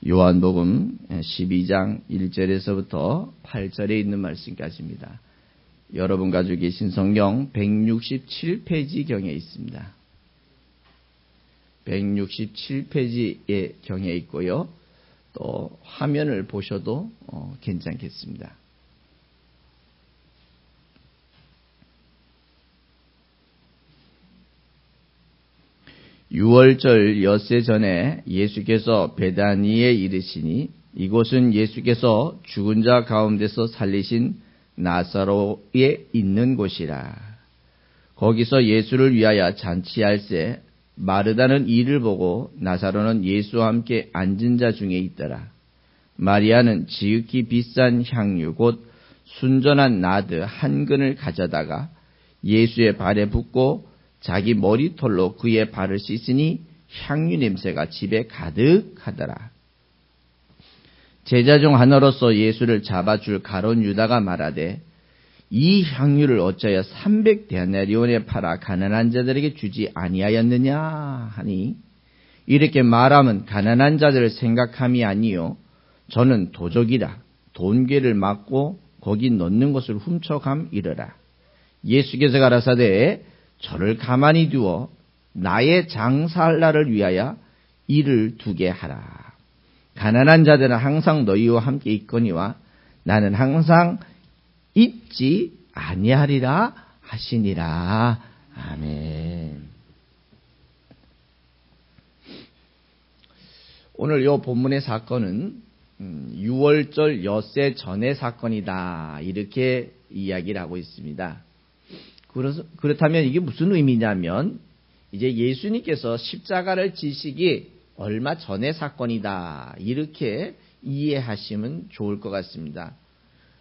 요한복음 12장 1절에서부터 8절에 있는 말씀까지입니다. 여러분 가지고 계신 성경 167페이지 경에 있습니다. 167페이지의 경에 있고요. 또 화면을 보셔도 괜찮겠습니다. 유월절 엿새 전에 예수께서 베다니에 이르시니 이곳은 예수께서 죽은 자 가운데서 살리신 나사로에 있는 곳이라. 거기서 예수를 위하여 잔치할세 마르다는 이를 보고 나사로는 예수와 함께 앉은 자 중에 있더라. 마리아는 지극히 비싼 향유 곧 순전한 나드 한 근을 가져다가 예수의 발에 붓고 자기 머리털로 그의 발을 씻으니 향유 냄새가 집에 가득하더라. 제자 중 하나로서 예수를 잡아줄 가룟 유다가 말하되 이 향유를 어찌하여 300데나리온에 팔아 가난한 자들에게 주지 아니하였느냐 하니 이렇게 말하면 가난한 자들을 생각함이 아니요 저는 도적이라 돈괴를 막고 거기 넣는 것을 훔쳐감이러라. 예수께서 가라사대 저를 가만히 두어 나의 장사할 날을 위하여 일을 두게 하라. 가난한 자들은 항상 너희와 함께 있거니와 나는 항상 있지 아니하리라 하시니라. 아멘. 오늘 이 본문의 사건은 6월절 엿새 전의 사건이다. 이렇게 이야기를 하고 있습니다. 그렇다면 이게 무슨 의미냐면 이제 예수님께서 십자가를 지시기 얼마 전의 사건이다. 이렇게 이해하시면 좋을 것 같습니다.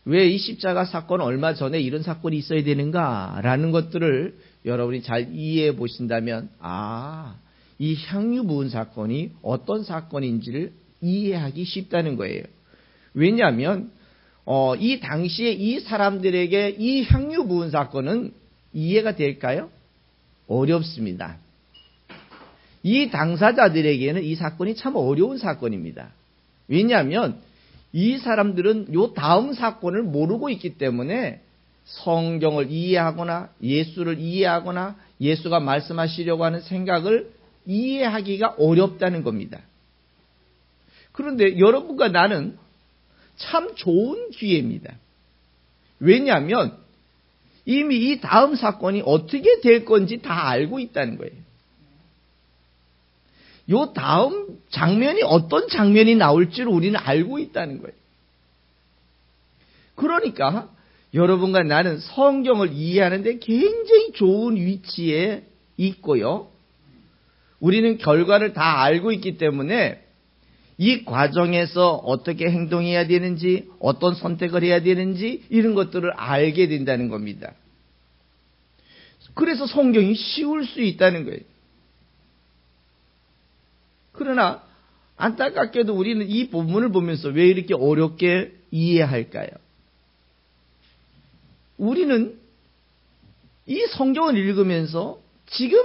왜 이 십자가 사건 얼마 전에 이런 사건이 있어야 되는가라는 것들을 여러분이 잘 이해해 보신다면 이 향유 부은 사건이 어떤 사건인지를 이해하기 쉽다는 거예요. 왜냐하면 이 당시에 이 사람들에게 이 향유 부은 사건은 이해가 될까요? 어렵습니다. 이 당사자들에게는 이 사건이 참 어려운 사건입니다. 왜냐하면 이 사람들은 요 다음 사건을 모르고 있기 때문에 성경을 이해하거나 예수를 이해하거나 예수가 말씀하시려고 하는 생각을 이해하기가 어렵다는 겁니다. 그런데 여러분과 나는 참 좋은 기회입니다. 왜냐하면 이미 이 다음 사건이 어떻게 될 건지 다 알고 있다는 거예요. 요 다음 장면이 어떤 장면이 나올지를 우리는 알고 있다는 거예요. 그러니까 여러분과 나는 성경을 이해하는데 굉장히 좋은 위치에 있고요. 우리는 결과를 다 알고 있기 때문에 이 과정에서 어떻게 행동해야 되는지, 어떤 선택을 해야 되는지 이런 것들을 알게 된다는 겁니다. 그래서 성경이 쉬울 수 있다는 거예요. 그러나 안타깝게도 우리는 이 본문을 보면서 왜 이렇게 어렵게 이해할까요? 우리는 이 성경을 읽으면서 지금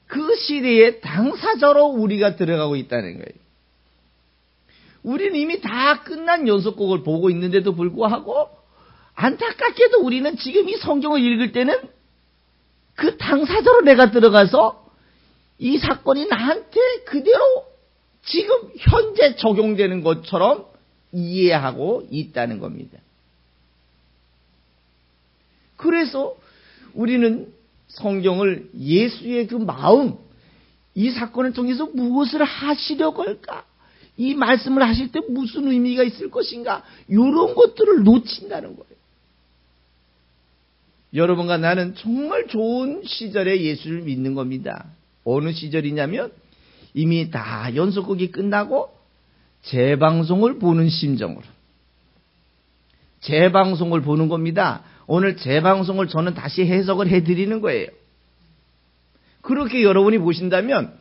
그 시대의 당사자로 우리가 들어가고 있다는 거예요. 우리는 이미 다 끝난 연속곡을 보고 있는데도 불구하고 안타깝게도 우리는 지금 이 성경을 읽을 때는 그 당사자로 내가 들어가서 이 사건이 나한테 그대로 지금 현재 적용되는 것처럼 이해하고 있다는 겁니다. 그래서 우리는 성경을 예수의 그 마음, 이 사건을 통해서 무엇을 하시려고 할까? 이 말씀을 하실 때 무슨 의미가 있을 것인가? 이런 것들을 놓친다는 거예요. 여러분과 나는 정말 좋은 시절에 예수를 믿는 겁니다. 어느 시절이냐면 이미 다 연속극이 끝나고 재방송을 보는 심정으로. 재방송을 보는 겁니다. 오늘 재방송을 저는 다시 해석을 해드리는 거예요. 그렇게 여러분이 보신다면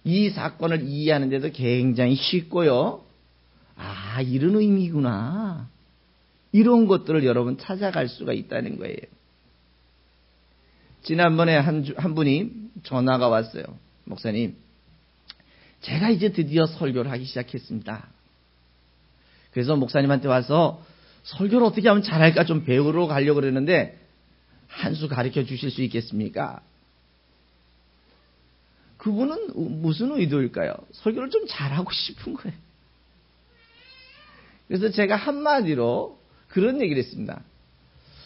이 사건을 이해하는 데도 굉장히 쉽고요. 이런 의미구나. 이런 것들을 여러분 찾아갈 수가 있다는 거예요. 지난번에 한 분이 전화가 왔어요. 목사님, 제가 이제 드디어 설교를 하기 시작했습니다. 그래서 목사님한테 와서 설교를 어떻게 하면 잘할까 좀 배우러 가려고 그러는데 한 수 가르쳐 주실 수 있겠습니까? 그분은 무슨 의도일까요? 설교를 좀 잘하고 싶은 거예요. 그래서 제가 한마디로 그런 얘기를 했습니다.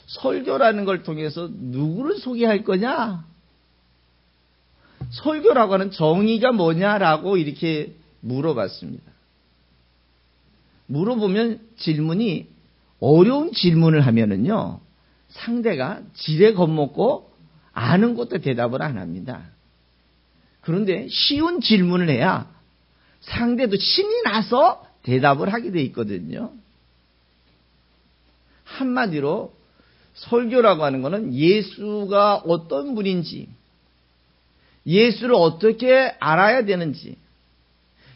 설교라는 걸 통해서 누구를 소개할 거냐? 설교라고 하는 정의가 뭐냐라고 이렇게 물어봤습니다. 물어보면 질문이 어려운 질문을 하면은요, 상대가 지레 겁먹고 아는 것도 대답을 안 합니다. 그런데 쉬운 질문을 해야 상대도 신이 나서 대답을 하게 돼 있거든요. 한마디로 설교라고 하는 것은 예수가 어떤 분인지, 예수를 어떻게 알아야 되는지,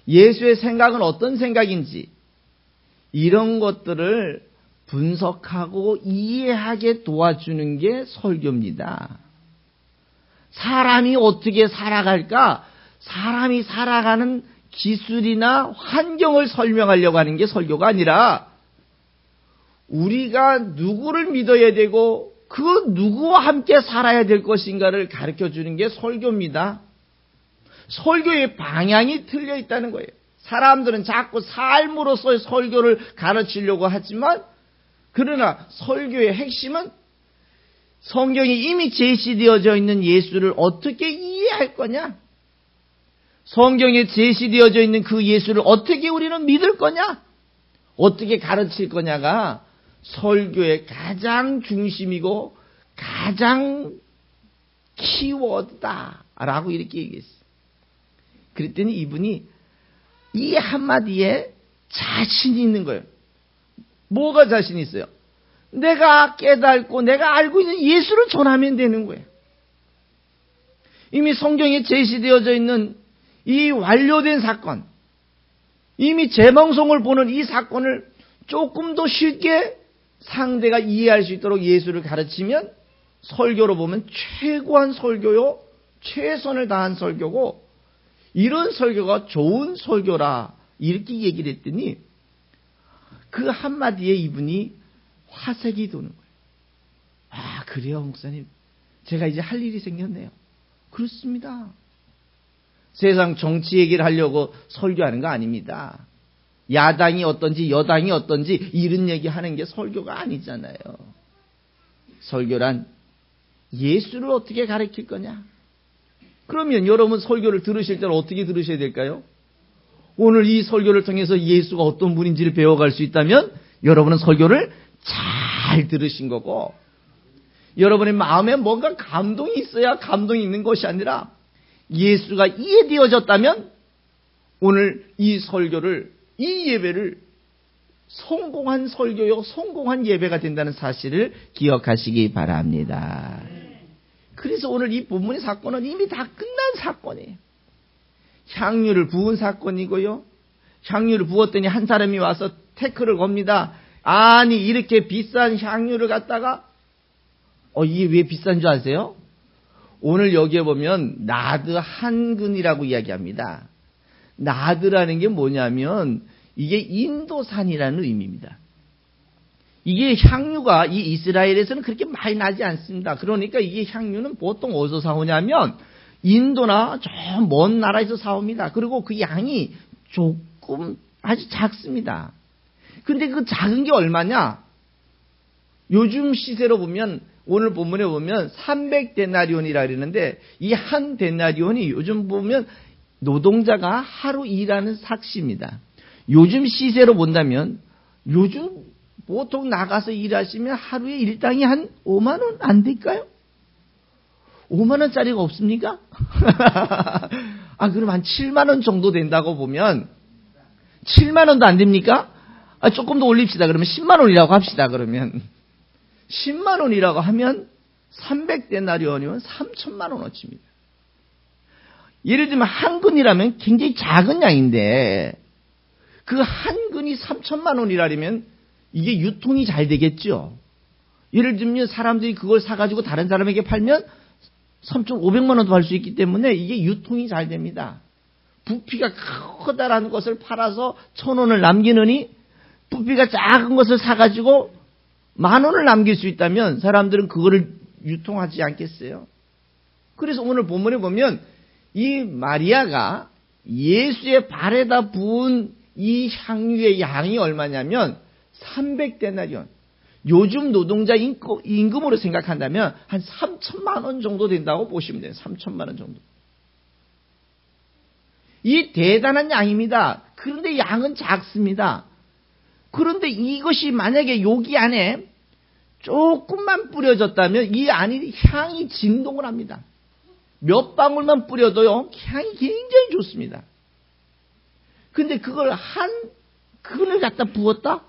예수의 생각은 어떤 생각인지, 이런 것들을 분석하고 이해하게 도와주는 게 설교입니다. 사람이 어떻게 살아갈까? 사람이 살아가는 기술이나 환경을 설명하려고 하는 게 설교가 아니라 우리가 누구를 믿어야 되고 그 누구와 함께 살아야 될 것인가를 가르쳐주는 게 설교입니다. 설교의 방향이 틀려 있다는 거예요. 사람들은 자꾸 삶으로서의 설교를 가르치려고 하지만 그러나 설교의 핵심은 성경에 이미 제시되어져 있는 예수를 어떻게 이해할 거냐? 성경에 제시되어져 있는 그 예수를 어떻게 우리는 믿을 거냐? 어떻게 가르칠 거냐가 설교의 가장 중심이고 가장 키워드다라고 이렇게 얘기했어요. 그랬더니 이분이 이 한마디에 자신이 있는 거예요. 뭐가 자신이 있어요? 내가 깨닫고 내가 알고 있는 예수를 전하면 되는 거예요. 이미 성경에 제시되어져 있는 이 완료된 사건, 이미 재방송을 보는 이 사건을 조금 더 쉽게 상대가 이해할 수 있도록 예수를 가르치면 설교로 보면 최고한 설교요, 최선을 다한 설교고 이런 설교가 좋은 설교라 이렇게 얘기를 했더니 그 한마디에 이분이 화색이 도는 거예요. 아, 그래요, 목사님. 제가 이제 할 일이 생겼네요. 그렇습니다. 세상 정치 얘기를 하려고 설교하는 거 아닙니다. 야당이 어떤지 여당이 어떤지 이런 얘기하는 게 설교가 아니잖아요. 설교란 예수를 어떻게 가르칠 거냐? 그러면 여러분 설교를 들으실 때는 어떻게 들으셔야 될까요? 오늘 이 설교를 통해서 예수가 어떤 분인지를 배워갈 수 있다면 여러분은 설교를 잘 들으신 거고 여러분의 마음에 뭔가 감동이 있어야 감동이 있는 것이 아니라 예수가 이해되어졌다면 오늘 이 설교를 이 예배를 성공한 설교요 성공한 예배가 된다는 사실을 기억하시기 바랍니다. 그래서 오늘 이 본문의 사건은 이미 다 끝난 사건이에요. 향유를 부은 사건이고요. 향유를 부었더니 한 사람이 와서 태클을 겁니다. 아니 이렇게 비싼 향유를 갖다가 이게 왜 비싼 줄 아세요? 오늘 여기에 보면 나드 한 근이라고 이야기합니다. 나드라는 게 뭐냐면 이게 인도산이라는 의미입니다. 이게 향유가 이 이스라엘에서는 그렇게 많이 나지 않습니다. 그러니까 이게 향유는 보통 어디서 사오냐면 인도나 저 먼 나라에서 사옵니다. 그리고 그 양이 조금 아주 작습니다. 근데 그 작은 게 얼마냐? 요즘 시세로 보면 오늘 본문에 보면 300데나리온이라 그러는데 이 한 데나리온이 요즘 보면 노동자가 하루 일하는 삭시입니다. 요즘 시세로 본다면 요즘 보통 나가서 일하시면 하루에 일당이 한 5만 원 안 될까요? 5만 원짜리가 없습니까? 아, 그럼 한 7만 원 정도 된다고 보면 7만 원도 안 됩니까? 아, 조금 더 올립시다. 그러면 10만 원이라고 합시다. 그러면 10만 원이라고 하면 300데나리온이면 3천만 원어치입니다. 예를 들면 한 근이라면 굉장히 작은 양인데 그 한 근이 3천만 원이라면 이게 유통이 잘 되겠죠. 예를 들면 사람들이 그걸 사가지고 다른 사람에게 팔면 3,500만 원도 팔 수 있기 때문에 이게 유통이 잘 됩니다. 부피가 커다란 것을 팔아서 1,000원을 남기느니 부피가 작은 것을 사가지고 10,000원을 남길 수 있다면 사람들은 그거를 유통하지 않겠어요? 그래서 오늘 본문에 보면 이 마리아가 예수의 발에다 부은 이 향유의 양이 얼마냐면 300데나리온. 요즘 노동자 임금으로 생각한다면 한 3,000만 원 정도 된다고 보시면 돼요. 3,000만 원 정도. 이 대단한 양입니다. 그런데 양은 작습니다. 그런데 이것이 만약에 여기 안에 조금만 뿌려졌다면 이 안이 향이 진동을 합니다. 몇 방울만 뿌려도요, 향이 굉장히 좋습니다. 근데 그걸 갖다 부었다?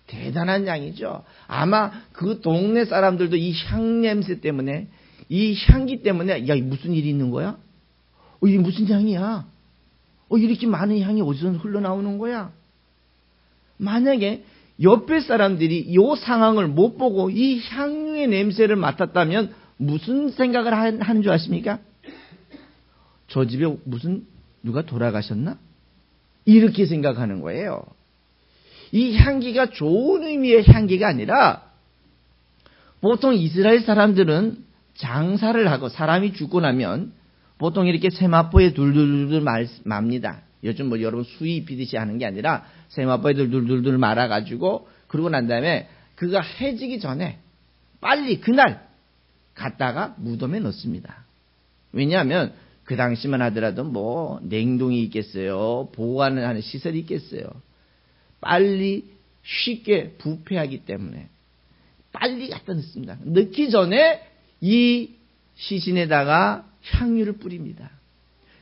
대단한 양이죠. 아마 그 동네 사람들도 이 향 냄새 때문에, 이 향기 때문에, 야, 무슨 일이 있는 거야? 이게 무슨 향이야? 이렇게 많은 향이 어디서 흘러나오는 거야? 만약에 옆에 사람들이 이 상황을 못 보고 이 향유의 냄새를 맡았다면 무슨 생각을 하는 줄 아십니까? 저 집에 무슨 누가 돌아가셨나? 이렇게 생각하는 거예요. 이 향기가 좋은 의미의 향기가 아니라 보통 이스라엘 사람들은 장사를 하고 사람이 죽고 나면 보통 이렇게 세마포에 둘둘둘 맙니다. 요즘 뭐 여러분 수의 입히듯이 하는 게 아니라 세마포에 둘둘둘 말아가지고 그러고 난 다음에 그가 해지기 전에 빨리 그날 갖다가 무덤에 넣습니다. 왜냐하면 그 당시만 하더라도 뭐 냉동이 있겠어요. 보관을 하는 시설이 있겠어요. 빨리 쉽게 부패하기 때문에 빨리 갖다 넣습니다. 넣기 전에 이 시신에다가 향유를 뿌립니다.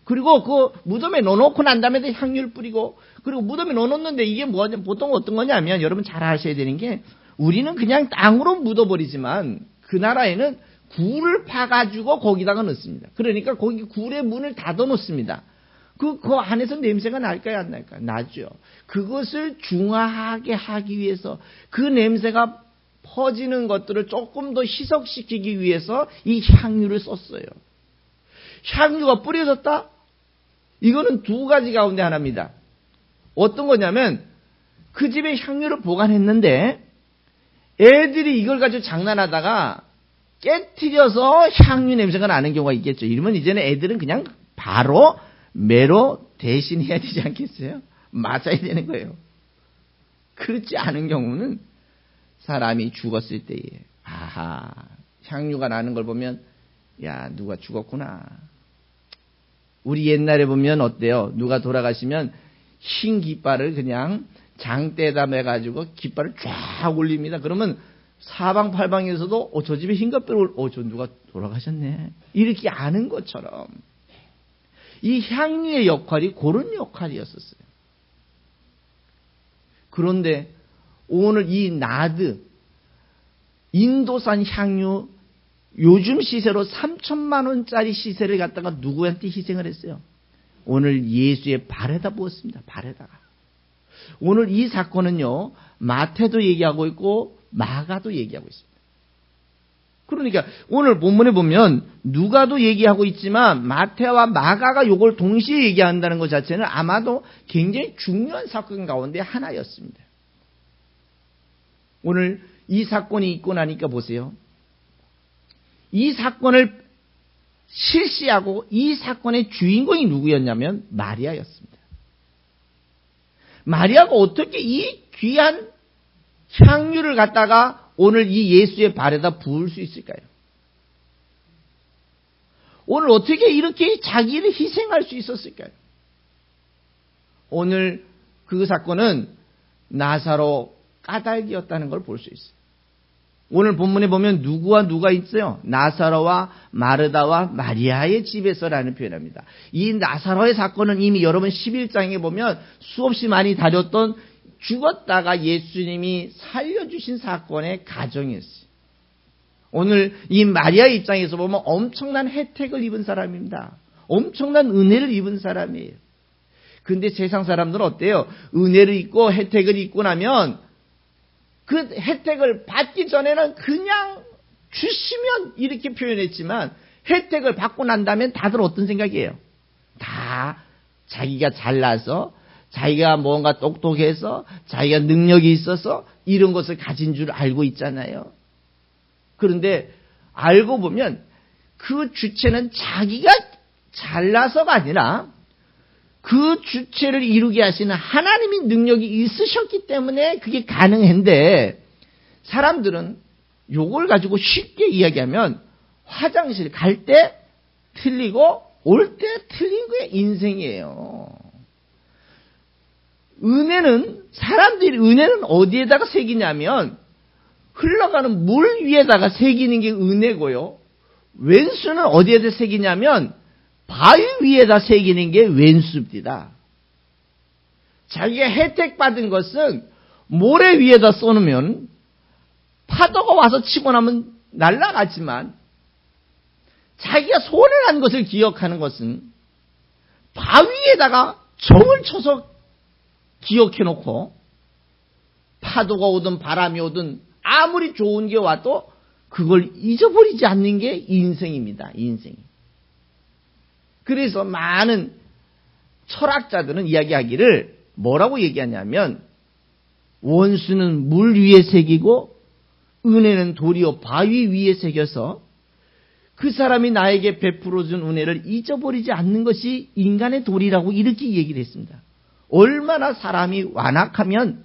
그리고 그 무덤에 넣어놓고 난 다음에 향유를 뿌리고, 그리고 무덤에 넣어놓는데 이게 뭐냐, 보통 어떤 거냐면 여러분 잘 아셔야 되는 게, 우리는 그냥 땅으로 묻어버리지만 그 나라에는 굴을 파가지고 거기다가 넣습니다. 그러니까 거기 굴의 문을 닫아 놓습니다. 그 안에서 냄새가 날까요, 안 날까요? 나죠. 그것을 중화하게 하기 위해서, 그 냄새가 퍼지는 것들을 조금 더 희석시키기 위해서 이 향유를 썼어요. 향유가 뿌려졌다? 이거는 두 가지 가운데 하나입니다. 어떤 거냐면 그 집에 향유를 보관했는데 애들이 이걸 가지고 장난하다가 깨트려서 향유 냄새가 나는 경우가 있겠죠. 이러면 이제는 애들은 그냥 바로 매로 대신해야 되지 않겠어요? 맞아야 되는 거예요. 그렇지 않은 경우는 사람이 죽었을 때에 향유가 나는 걸 보면 야, 누가 죽었구나. 우리 옛날에 보면 어때요? 누가 돌아가시면 흰 깃발을 그냥 장대에다 매가지고 깃발을 쫙 올립니다. 그러면 사방팔방에서도 저 집에 흰 깃발을 저 누가 돌아가셨네. 이렇게 아는 것처럼 이 향유의 역할이 그런 역할이었었어요. 그런데 오늘 이 나드, 인도산 향유, 요즘 시세로 3,000만 원짜리 시세를 갖다가 누구한테 희생을 했어요? 오늘 예수의 발에다 부었습니다. 발에다가. 오늘 이 사건은요, 마태도 얘기하고 있고 마가도 얘기하고 있습니다. 그러니까 오늘 본문에 보면 누가도 얘기하고 있지만 마태와 마가가 이걸 동시에 얘기한다는 것 자체는 아마도 굉장히 중요한 사건 가운데 하나였습니다. 오늘 이 사건이 있고 나니까 보세요. 이 사건을 실시하고 이 사건의 주인공이 누구였냐면 마리아였습니다. 마리아가 어떻게 이 귀한 향유를 갖다가 오늘 이 예수의 발에다 부을 수 있을까요? 오늘 어떻게 이렇게 자기를 희생할 수 있었을까요? 오늘 그 사건은 나사로 까닭이었다는 걸 볼 수 있어요. 오늘 본문에 보면 누구와 누가 있어요? 나사로와 마르다와 마리아의 집에서라는 표현입니다. 이 나사로의 사건은 이미 여러분 11장에 보면 수없이 많이 다뤘던 죽었다가 예수님이 살려주신 사건의 가정이었어요. 오늘 이 마리아의 입장에서 보면 엄청난 혜택을 입은 사람입니다. 엄청난 은혜를 입은 사람이에요. 근데 세상 사람들은 어때요? 은혜를 입고 혜택을 입고 나면 그 혜택을 받기 전에는 그냥 주시면 이렇게 표현했지만 혜택을 받고 난 다음엔 다들 어떤 생각이에요? 다 자기가 잘나서 자기가 뭔가 똑똑해서 자기가 능력이 있어서 이런 것을 가진 줄 알고 있잖아요. 그런데 알고 보면 그 주체는 자기가 잘나서가 아니라 그 주체를 이루게 하시는 하나님이 능력이 있으셨기 때문에 그게 가능한데, 사람들은 요걸 가지고 쉽게 이야기하면 화장실 갈 때 틀리고 올 때 틀린 게 인생이에요. 사람들이 은혜는 어디에다가 새기냐면 흘러가는 물 위에다가 새기는 게 은혜고요. 왼수는 어디에다 새기냐면 바위 위에다 새기는 게 왼수입니다. 자기가 혜택받은 것은 모래 위에다 쏘놓으면 파도가 와서 치고 나면 날아가지만, 자기가 손해난 것을 기억하는 것은 바위에다가 정을 쳐서 기억해놓고, 파도가 오든 바람이 오든 아무리 좋은 게 와도 그걸 잊어버리지 않는 게 인생입니다. 인생이. 그래서 많은 철학자들은 이야기하기를 뭐라고 얘기하냐면, 원수는 물 위에 새기고 은혜는 도리어 바위 위에 새겨서 그 사람이 나에게 베풀어준 은혜를 잊어버리지 않는 것이 인간의 도리라고 이렇게 얘기를 했습니다. 얼마나 사람이 완악하면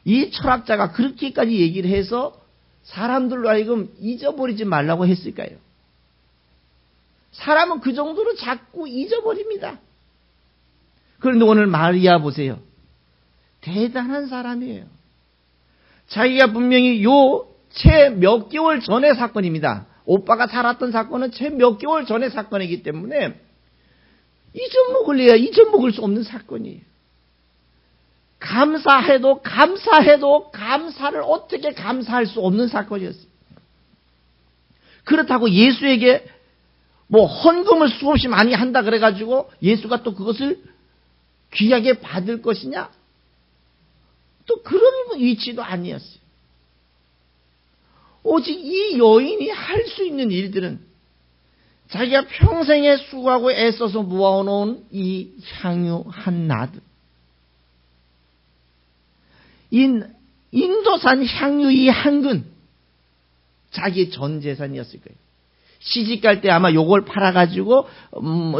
이 철학자가 그렇게까지 얘기를 해서 사람들로 하여금 잊어버리지 말라고 했을까요? 사람은 그 정도로 자꾸 잊어버립니다. 그런데 오늘 마리아 보세요. 대단한 사람이에요. 자기가 분명히 채 몇 개월 전의 사건입니다. 오빠가 살았던 사건은 채 몇 개월 전의 사건이기 때문에 잊어먹을 수 없는 사건이에요. 감사해도 감사를 어떻게 감사할 수 없는 사건이었어요. 그렇다고 예수에게 헌금을 수없이 많이 한다 그래가지고 예수가 또 그것을 귀하게 받을 것이냐? 또 그런 위치도 아니었어요. 오직 이 여인이 할 수 있는 일들은 자기가 평생에 수고하고 애써서 모아놓은 이 향유 한 나드, 인도산 향유 이 한 근, 자기의 전 재산이었을 거예요. 시집 갈 때 아마 요걸 팔아가지고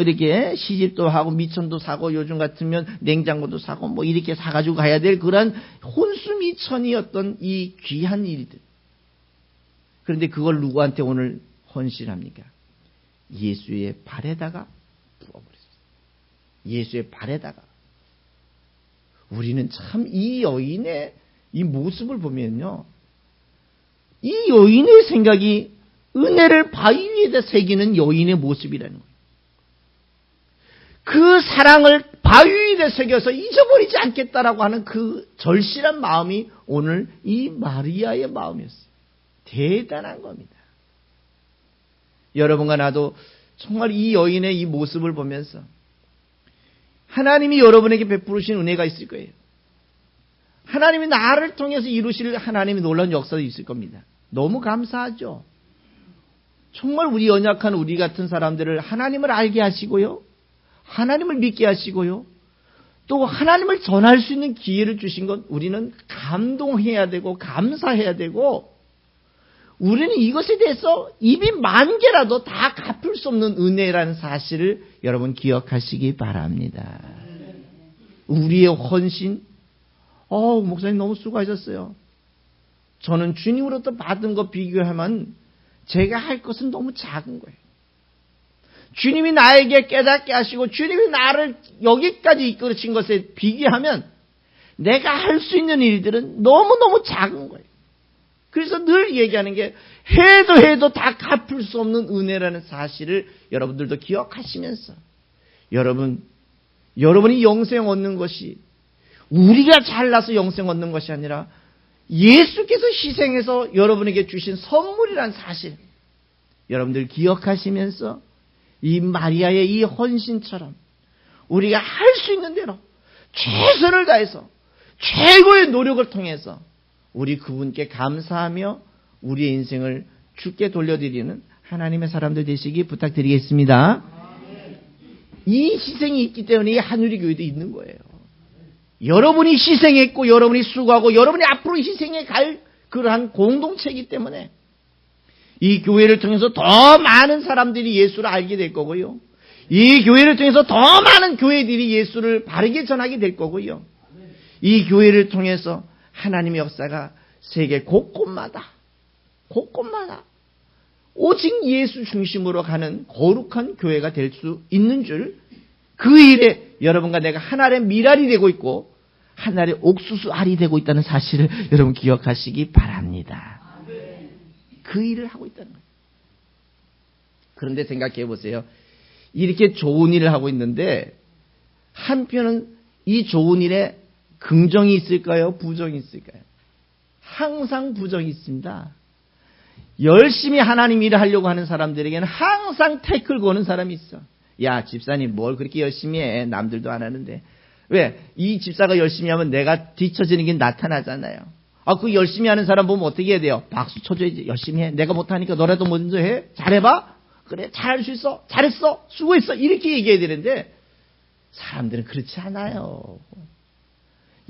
이렇게 시집도 하고 미천도 사고 요즘 같으면 냉장고도 사고 이렇게 사가지고 가야 될 그런 혼수미천이었던 이 귀한 일들. 그런데 그걸 누구한테 오늘 헌신합니까? 예수의 발에다가 부어버렸어요. 예수의 발에다가. 우리는 참 이 여인의 이 모습을 보면요, 이 여인의 생각이 은혜를 바위 위에다 새기는 여인의 모습이라는 거예요. 그 사랑을 바위 위에다 새겨서 잊어버리지 않겠다라고 하는 그 절실한 마음이 오늘 이 마리아의 마음이었어요. 대단한 겁니다. 여러분과 나도 정말 이 여인의 이 모습을 보면서 하나님이 여러분에게 베푸신 은혜가 있을 거예요. 하나님이 나를 통해서 이루실 하나님의 놀라운 역사도 있을 겁니다. 너무 감사하죠. 정말 우리 연약한 우리 같은 사람들을 하나님을 알게 하시고요, 하나님을 믿게 하시고요, 또 하나님을 전할 수 있는 기회를 주신 것, 우리는 감동해야 되고 감사해야 되고, 우리는 이것에 대해서 입이 만 개라도 다 갚을 수 없는 은혜라는 사실을 여러분 기억하시기 바랍니다. 우리의 헌신, 목사님 너무 수고하셨어요. 저는 주님으로부터 받은 거 비교하면 제가 할 것은 너무 작은 거예요. 주님이 나에게 깨닫게 하시고 주님이 나를 여기까지 이끌으신 것에 비교하면 내가 할 수 있는 일들은 너무너무 작은 거예요. 그래서 늘 얘기하는 게 해도 다 갚을 수 없는 은혜라는 사실을 여러분들도 기억하시면서 여러분이 영생 얻는 것이 우리가 잘나서 영생 얻는 것이 아니라 예수께서 희생해서 여러분에게 주신 선물이란 사실, 여러분들 기억하시면서 이 마리아의 이 헌신처럼 우리가 할 수 있는 대로 최선을 다해서 최고의 노력을 통해서 우리 그분께 감사하며 우리의 인생을 주께 돌려드리는 하나님의 사람들 되시기 부탁드리겠습니다. 이 희생이 있기 때문에 이 한우리 교회도 있는 거예요. 여러분이 희생했고 여러분이 수고하고 여러분이 앞으로 희생해 갈 그러한 공동체이기 때문에 이 교회를 통해서 더 많은 사람들이 예수를 알게 될 거고요. 이 교회를 통해서 더 많은 교회들이 예수를 바르게 전하게 될 거고요. 이 교회를 통해서 하나님의 역사가 세계 곳곳마다 오직 예수 중심으로 가는 거룩한 교회가 될 수 있는 줄, 그 일에 여러분과 내가 하나의 밀알이 되고 있고 하나의 옥수수 알이 되고 있다는 사실을 여러분 기억하시기 바랍니다. 그 일을 하고 있다는 거예요. 그런데 생각해 보세요. 이렇게 좋은 일을 하고 있는데 한편은 이 좋은 일에 긍정이 있을까요? 부정이 있을까요? 항상 부정이 있습니다. 열심히 하나님 일을 하려고 하는 사람들에게는 항상 태클 거는 사람이 있어. 야, 집사님 뭘 그렇게 열심히 해. 남들도 안 하는데. 왜? 이 집사가 열심히 하면 내가 뒤처지는 게 나타나잖아요. 그 열심히 하는 사람 보면 어떻게 해야 돼요? 박수 쳐줘야지. 열심히 해. 내가 못하니까 너라도 먼저 해. 잘해봐. 그래, 잘할 수 있어. 잘했어. 수고했어. 이렇게 얘기해야 되는데 사람들은 그렇지 않아요.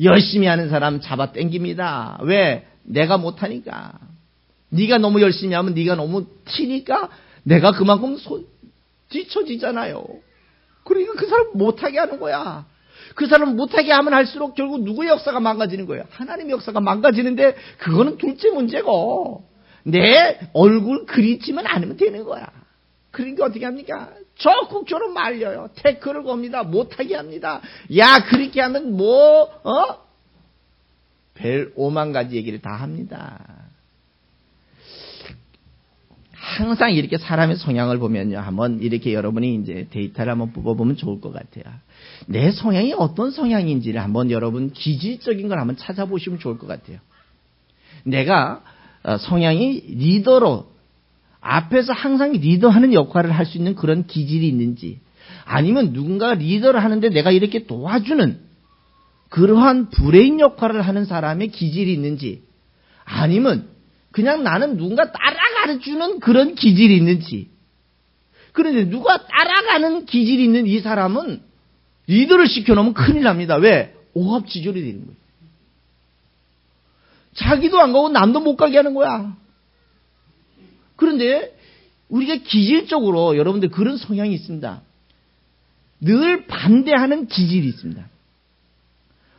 열심히 하는 사람 잡아 당깁니다. 왜? 내가 못하니까. 네가 너무 열심히 하면 네가 너무 튀니까 내가 그만큼 뒤처지잖아요. 그러니까 그 사람 못하게 하는 거야. 그 사람 못하게 하면 할수록 결국 누구의 역사가 망가지는 거예요? 하나님의 역사가 망가지는데 그거는 둘째 문제고 내 얼굴 그리지만 않으면 되는 거야. 그러니까 어떻게 합니까? 적극적으로 말려요. 태클을 겁니다. 못하게 합니다. 야, 그렇게 하면 별 5만 가지 얘기를 다 합니다. 항상 이렇게 사람의 성향을 보면요. 한번 이렇게 여러분이 이제 데이터를 한번 뽑아보면 좋을 것 같아요. 내 성향이 어떤 성향인지를 한번 여러분 기질적인 걸 한번 찾아보시면 좋을 것 같아요. 내가 성향이 리더로 앞에서 항상 리더하는 역할을 할 수 있는 그런 기질이 있는지, 아니면 누군가가 리더를 하는데 내가 이렇게 도와주는 그러한 브레인 역할을 하는 사람의 기질이 있는지, 아니면 그냥 나는 누군가 따라가주는 그런 기질이 있는지. 그런데 누가 따라가는 기질이 있는 이 사람은 리더를 시켜놓으면 큰일 납니다. 왜? 오합지졸이 되는 거예요. 자기도 안 가고 남도 못 가게 하는 거야. 그런데 우리가 기질적으로 여러분들 그런 성향이 있습니다. 늘 반대하는 기질이 있습니다.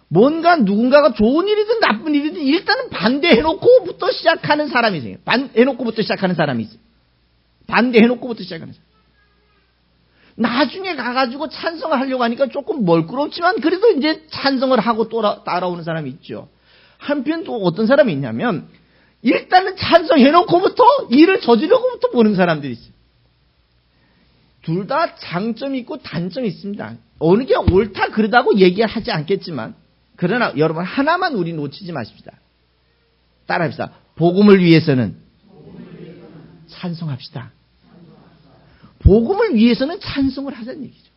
뭔가 누군가가 좋은 일이든 나쁜 일이든 일단은 반대해놓고부터 시작하는 사람이 있어요. 반대해놓고부터 시작하는 사람이 있어요. 반대해놓고부터 시작하는 사람. 나중에 가가지고 찬성을 하려고 하니까 조금 멀끄럽지만 그래도 이제 찬성을 하고 따라오는 사람이 있죠. 한편 또 어떤 사람이 있냐면 일단은 찬성해놓고부터 일을 저지르고부터 보는 사람들이 있어요. 둘 다 장점이 있고 단점이 있습니다. 어느 게 옳다 그러다고 얘기하지 않겠지만, 그러나 여러분 하나만 우리 놓치지 마십시다. 따라합시다. 복음을 위해서는 찬성합시다. 복음을 위해서는 찬성을 하자는 얘기죠.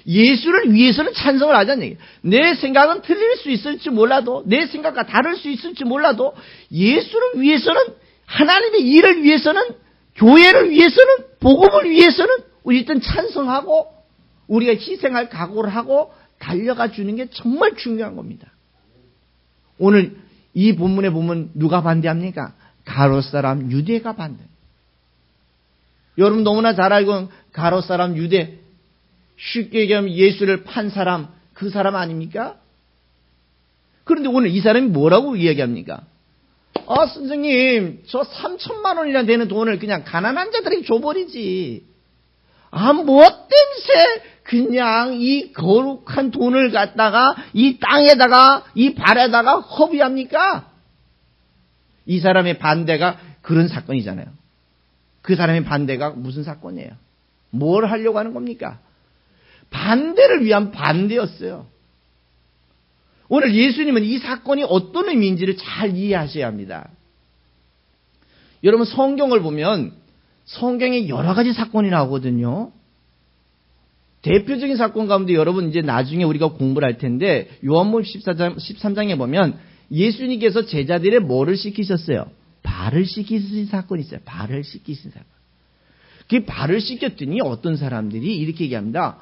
예수를 위해서는 찬성을 하자는 얘기예요. 내 생각은 틀릴 수 있을지 몰라도, 내 생각과 다를 수 있을지 몰라도 예수를 위해서는, 하나님의 일을 위해서는, 교회를 위해서는, 복음을 위해서는 우리 일단 찬성하고 우리가 희생할 각오를 하고 달려가 주는 게 정말 중요한 겁니다. 오늘 이 본문에 보면 누가 반대합니까? 가롯 사람 유대가 반대. 여러분 너무나 잘 알고 가롯 사람 유대, 쉽게 얘기하면 예수를 판 사람, 그 사람 아닙니까? 그런데 오늘 이 사람이 뭐라고 이야기합니까? 선생님, 저 3천만 원이나 되는 돈을 그냥 가난한 자들에게 줘버리지. 뭐 땜새 그냥 이 거룩한 돈을 갖다가 이 땅에다가, 이 발에다가 허비합니까? 이 사람의 반대가 그런 사건이잖아요. 그 사람의 반대가 무슨 사건이에요? 뭘 하려고 하는 겁니까? 반대를 위한 반대였어요. 오늘 예수님은 이 사건이 어떤 의미인지를 잘 이해하셔야 합니다. 여러분 성경을 보면 성경에 여러 가지 사건이 나오거든요. 대표적인 사건 가운데 여러분 이제 나중에 우리가 공부를 할 텐데 요한복음 13장에 보면 예수님께서 제자들의 뭐를 시키셨어요? 발을 씻기신 사건이 있어요. 발을 씻기신 사건. 그 발을 씻겼더니 어떤 사람들이 이렇게 얘기합니다.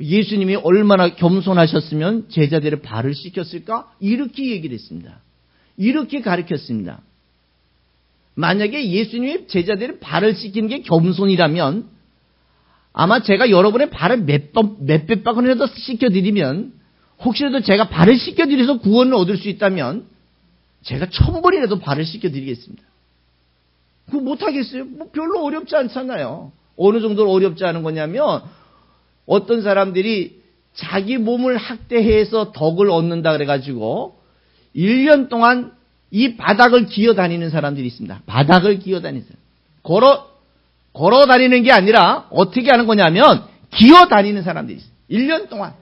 예수님이 얼마나 겸손하셨으면 제자들의 발을 씻겼을까? 이렇게 얘기를 했습니다. 이렇게 가르쳤습니다. 만약에 예수님이 제자들의 발을 씻기는 게 겸손이라면 아마 제가 여러분의 발을 몇백 번이라도 씻겨드리면 혹시라도 제가 발을 씻겨드려서 구원을 얻을 수 있다면 제가 1000번이라도 발을 씻겨드리겠습니다. 그거 못하겠어요? 뭐 별로 어렵지 않잖아요. 어느 정도로 어렵지 않은 거냐면 어떤 사람들이 자기 몸을 학대해서 덕을 얻는다 그래가지고 1년 동안 이 바닥을 기어다니는 사람들이 있습니다. 바닥을 기어다니는 사람. 걸어 다니는 게 아니라 어떻게 하는 거냐면 기어다니는 사람들이 있어요. 1년 동안.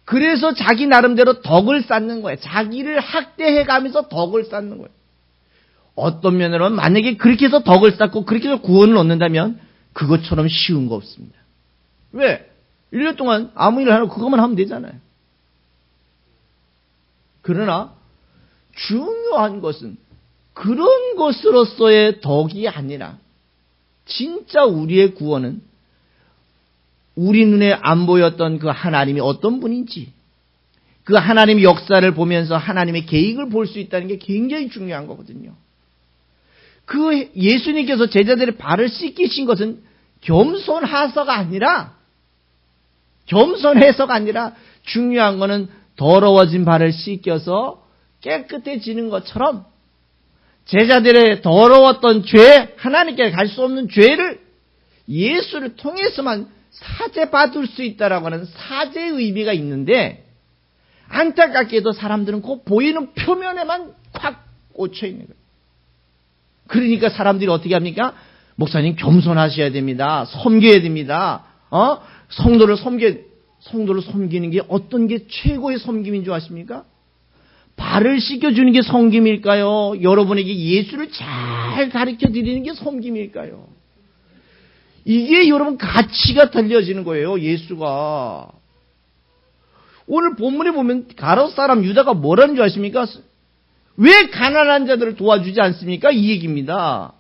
그래서 자기 나름대로 덕을 쌓는 거예요. 자기를 학대해가면서 덕을 쌓는 거예요. 어떤 면으로는 만약에 그렇게 해서 덕을 쌓고 그렇게 해서 구원을 얻는다면 그것처럼 쉬운 거 없습니다. 왜? 1년 동안 아무 일 안 하고 그것만 하면 되잖아요. 그러나 중요한 것은 그런 것으로서의 덕이 아니라 진짜 우리의 구원은 우리 눈에 안 보였던 그 하나님이 어떤 분인지 그 하나님의 역사를 보면서 하나님의 계획을 볼 수 있다는 게 굉장히 중요한 거거든요. 그 예수님께서 제자들의 발을 씻기신 것은 겸손해서가 아니라 중요한 거는 더러워진 발을 씻겨서 깨끗해지는 것처럼 제자들의 더러웠던 죄, 하나님께 갈 수 없는 죄를 예수를 통해서만 사죄받을 수 있다라고 하는 사죄의 의미가 있는데 안타깝게도 사람들은 그 보이는 표면에만 콱 꽂혀 있는 거예요. 그러니까 사람들이 어떻게 합니까? 목사님 겸손하셔야 됩니다. 섬겨야 됩니다. 성도를 섬기는 게 어떤 게 최고의 섬김인 줄 아십니까? 발을 씻겨주는 게 섬김일까요? 여러분에게 예수를 잘 가르쳐 드리는 게 섬김일까요? 이게 여러분 가치가 달려지는 거예요. 예수가. 오늘 본문에 보면 가롯 사람 유다가 뭐라는 줄 아십니까? 왜 가난한 자들을 도와주지 않습니까? 이 얘기입니다.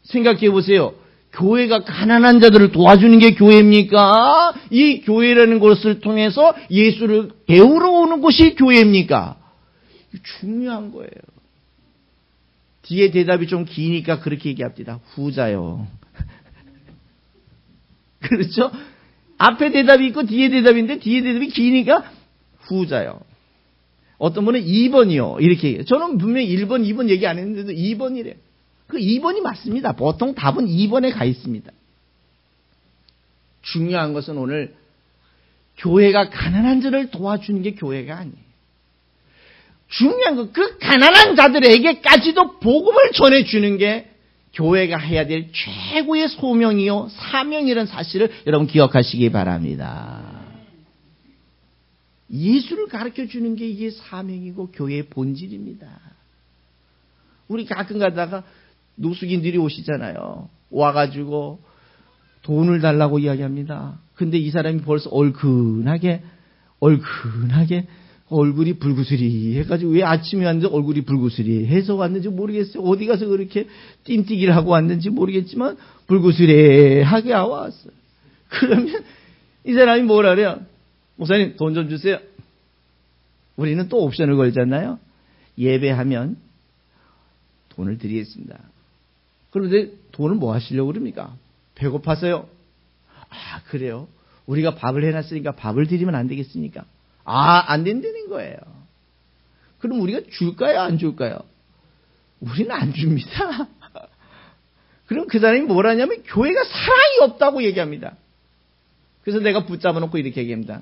생각해 보세요. 교회가 가난한 자들을 도와주는 게 교회입니까? 이 교회라는 것을 통해서 예수를 배우러 오는 곳이 교회입니까? 중요한 거예요. 뒤에 대답이 좀 기니까 그렇게 얘기합니다. 후자요. 그렇죠? 앞에 대답이 있고 뒤에 대답인데 뒤에 대답이 기니까 후자요. 어떤 분은 2번이요. 이렇게 얘기해요. 저는 분명히 1번, 2번 얘기 안 했는데도 2번이래요. 그 2번이 맞습니다. 보통 답은 2번에 가 있습니다. 중요한 것은 오늘 교회가 가난한 자를 도와주는 게 교회가 아니에요. 중요한 건 그 가난한 자들에게까지도 복음을 전해주는 게 교회가 해야 될 최고의 소명이요 사명이라는 사실을 여러분 기억하시기 바랍니다. 예수를 가르쳐주는 게 이게 사명이고 교회의 본질입니다. 우리 가끔 가다가 노숙인들이 오시잖아요. 와가지고 돈을 달라고 이야기합니다. 근데 이 사람이 벌써 얼큰하게 얼굴이 불구스리 해가지고 왜 아침에 왔는지 얼굴이 불구스리 해서 왔는지 모르겠어요. 어디 가서 그렇게 띵뛰기를 하고 왔는지 모르겠지만 불구스레하게 왔어요. 그러면 이 사람이 뭐라 그래요? 목사님 돈 좀 주세요. 우리는 또 옵션을 걸잖아요. 예배하면 돈을 드리겠습니다. 그런데 돈을 뭐 하시려고 그럽니까? 배고파서요. 아 그래요? 우리가 밥을 해놨으니까 밥을 드리면 안 되겠습니까? 안 된다는 거예요. 그럼 우리가 줄까요? 안 줄까요? 우리는 안 줍니다. 그럼 그 사람이 뭘 하냐면 교회가 사랑이 없다고 얘기합니다. 그래서 내가 붙잡아 놓고 이렇게 얘기합니다.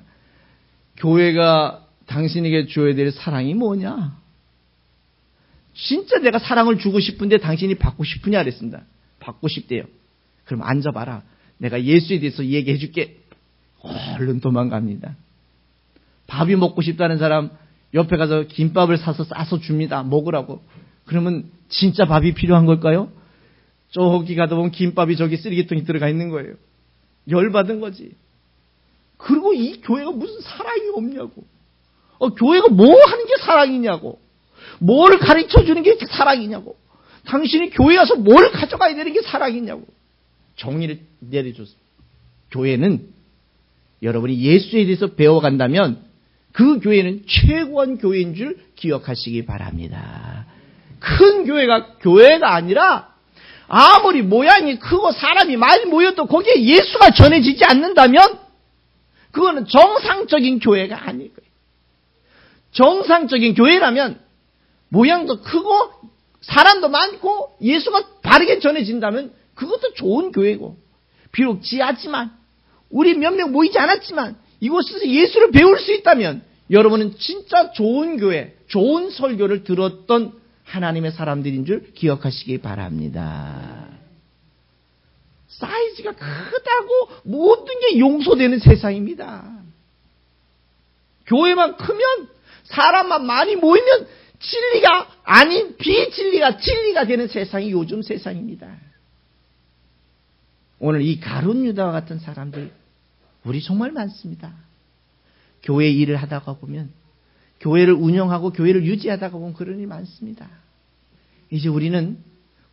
교회가 당신에게 줘야 될 사랑이 뭐냐? 진짜 내가 사랑을 주고 싶은데 당신이 받고 싶으냐 그랬습니다. 받고 싶대요. 그럼 앉아봐라. 내가 예수에 대해서 얘기해 줄게. 얼른 도망갑니다. 밥이 먹고 싶다는 사람 옆에 가서 김밥을 사서 싸서 줍니다. 먹으라고. 그러면 진짜 밥이 필요한 걸까요? 저기 가다 보면 김밥이 저기 쓰레기통에 들어가 있는 거예요. 열받은 거지. 그리고 이 교회가 무슨 사랑이 없냐고. 교회가 뭐 하는 게 사랑이냐고. 뭘 가르쳐 주는 게 사랑이냐고. 당신이 교회 가서 뭘 가져가야 되는 게 사랑이냐고. 정의를 내려줬습니다. 교회는 여러분이 예수에 대해서 배워간다면 그 교회는 최고한 교회인 줄 기억하시기 바랍니다. 큰 교회가 아니라 아무리 모양이 크고 사람이 많이 모여도 거기에 예수가 전해지지 않는다면 그거는 정상적인 교회가 아닐 거예요. 정상적인 교회라면 모양도 크고 사람도 많고 예수가 바르게 전해진다면 그것도 좋은 교회고, 비록 지하지만 우리 몇 명 모이지 않았지만 이곳에서 예수를 배울 수 있다면 여러분은 진짜 좋은 교회, 좋은 설교를 들었던 하나님의 사람들인 줄 기억하시기 바랍니다. 사이즈가 크다고 모든 게 용서되는 세상입니다. 교회만 크면, 사람만 많이 모이면 진리가 아닌 비진리가 진리가 되는 세상이 요즘 세상입니다. 오늘 이 가룟 유다와 같은 사람들 우리 정말 많습니다. 교회 일을 하다가 보면, 교회를 운영하고 교회를 유지하다가 보면 그런 일이 많습니다. 이제 우리는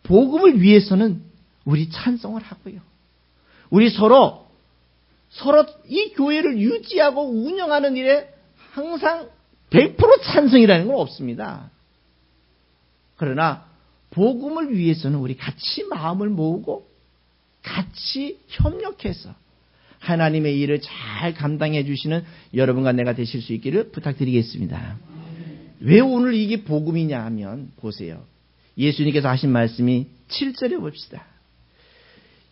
복음을 위해서는 우리 찬송을 하고요. 우리 서로 이 교회를 유지하고 운영하는 일에 항상 100% 찬성이라는 건 없습니다. 그러나 복음을 위해서는 우리 같이 마음을 모으고 같이 협력해서 하나님의 일을 잘 감당해 주시는 여러분과 내가 되실 수 있기를 부탁드리겠습니다. 왜 오늘 이게 복음이냐 하면 보세요. 예수님께서 하신 말씀이 7절에 봅시다.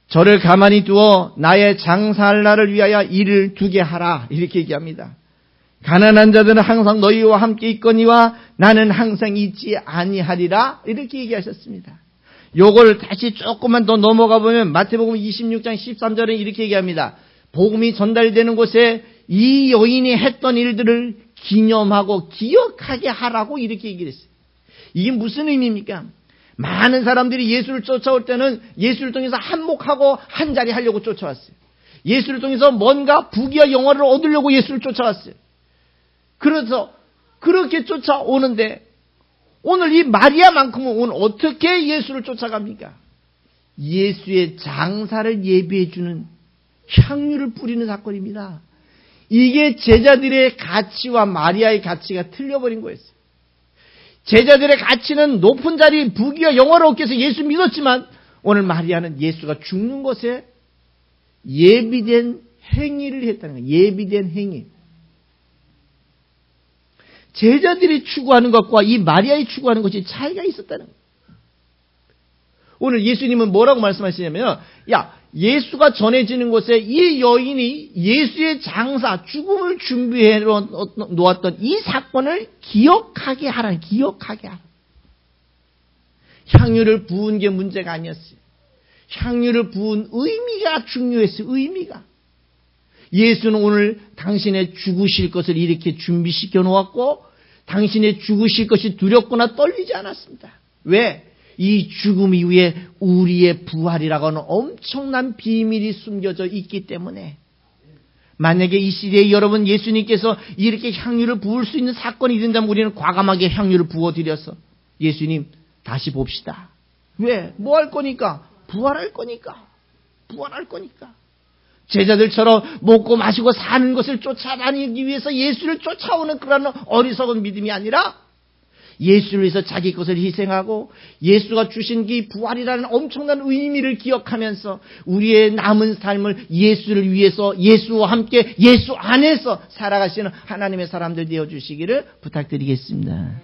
저를 가만히 두어 나의 장사할 날을 위하여 일을 두게 하라. 이렇게 얘기합니다. 가난한 자들은 항상 너희와 함께 있거니와 나는 항상 있지 아니하리라. 이렇게 얘기하셨습니다. 요걸 다시 조금만 더 넘어가 보면 마태복음 26장 13절에 이렇게 얘기합니다. 복음이 전달되는 곳에 이 여인이 했던 일들을 기념하고 기억하게 하라고 이렇게 얘기를 했어요. 이게 무슨 의미입니까? 많은 사람들이 예수를 쫓아올 때는 예수를 통해서 한몫하고 한자리 하려고 쫓아왔어요. 예수를 통해서 뭔가 부귀와 영화를 얻으려고 예수를 쫓아왔어요. 그래서 그렇게 쫓아오는데 오늘 이 마리아만큼은 오늘 어떻게 예수를 쫓아갑니까? 예수의 장사를 예비해주는 향유를 뿌리는 사건입니다. 이게 제자들의 가치와 마리아의 가치가 틀려버린 거였어요. 제자들의 가치는 높은 자리 부귀와 영화를 얻기 위해서 예수 믿었지만 오늘 마리아는 예수가 죽는 것에 예비된 행위를 했다는 거예요. 예비된 행위. 제자들이 추구하는 것과 이 마리아의 추구하는 것이 차이가 있었다는 거예요. 오늘 예수님은 뭐라고 말씀하시냐면, 예수가 전해지는 곳에 이 여인이 예수의 장사, 죽음을 준비해 놓았던 이 사건을 기억하게 하라. 기억하게 하라. 향유를 부은 게 문제가 아니었어요. 향유를 부은 의미가 중요했어요. 의미가. 예수는 오늘 당신의 죽으실 것을 이렇게 준비시켜 놓았고 당신의 죽으실 것이 두렵거나 떨리지 않았습니다. 왜? 이 죽음 이후에 우리의 부활이라고 하는 엄청난 비밀이 숨겨져 있기 때문에 만약에 이 시대에 여러분 예수님께서 이렇게 향유를 부을 수 있는 사건이 된다면 우리는 과감하게 향유를 부어드려서 예수님 다시 봅시다. 왜? 뭐 할 거니까? 부활할 거니까. 부활할 거니까. 제자들처럼 먹고 마시고 사는 것을 쫓아다니기 위해서 예수를 쫓아오는 그런 어리석은 믿음이 아니라 예수를 위해서 자기 것을 희생하고 예수가 주신 이 부활이라는 엄청난 의미를 기억하면서 우리의 남은 삶을 예수를 위해서 예수와 함께 예수 안에서 살아가시는 하나님의 사람들 되어주시기를 부탁드리겠습니다.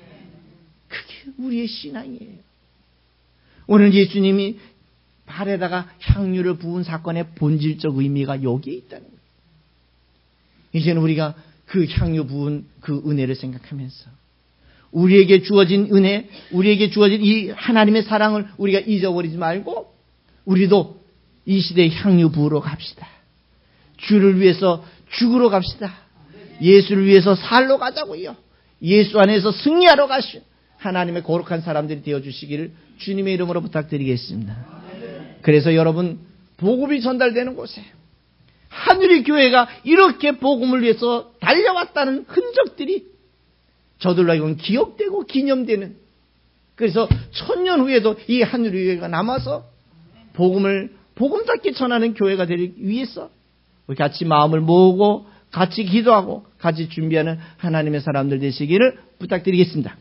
그게 우리의 신앙이에요. 오늘 예수님이 발에다가 향유를 부은 사건의 본질적 의미가 여기에 있다는 거예요. 이제는 우리가 그 향유 부은 그 은혜를 생각하면서 우리에게 주어진 은혜, 우리에게 주어진 이 하나님의 사랑을 우리가 잊어버리지 말고 우리도 이 시대에 향유 부으러 갑시다. 주를 위해서 죽으러 갑시다. 예수를 위해서 살러 가자고요. 예수 안에서 승리하러 가시 하나님의 거룩한 사람들이 되어주시기를 주님의 이름으로 부탁드리겠습니다. 그래서 여러분 복음이 전달되는 곳에 하늘의 교회가 이렇게 복음을 위해서 달려왔다는 흔적들이 저들로 하여금 기억되고 기념되는, 그래서 1000년 후에도 이 하늘의 교회가 남아서 복음답게 전하는 교회가 되기 위해서 우리 같이 마음을 모으고 같이 기도하고 같이 준비하는 하나님의 사람들 되시기를 부탁드리겠습니다.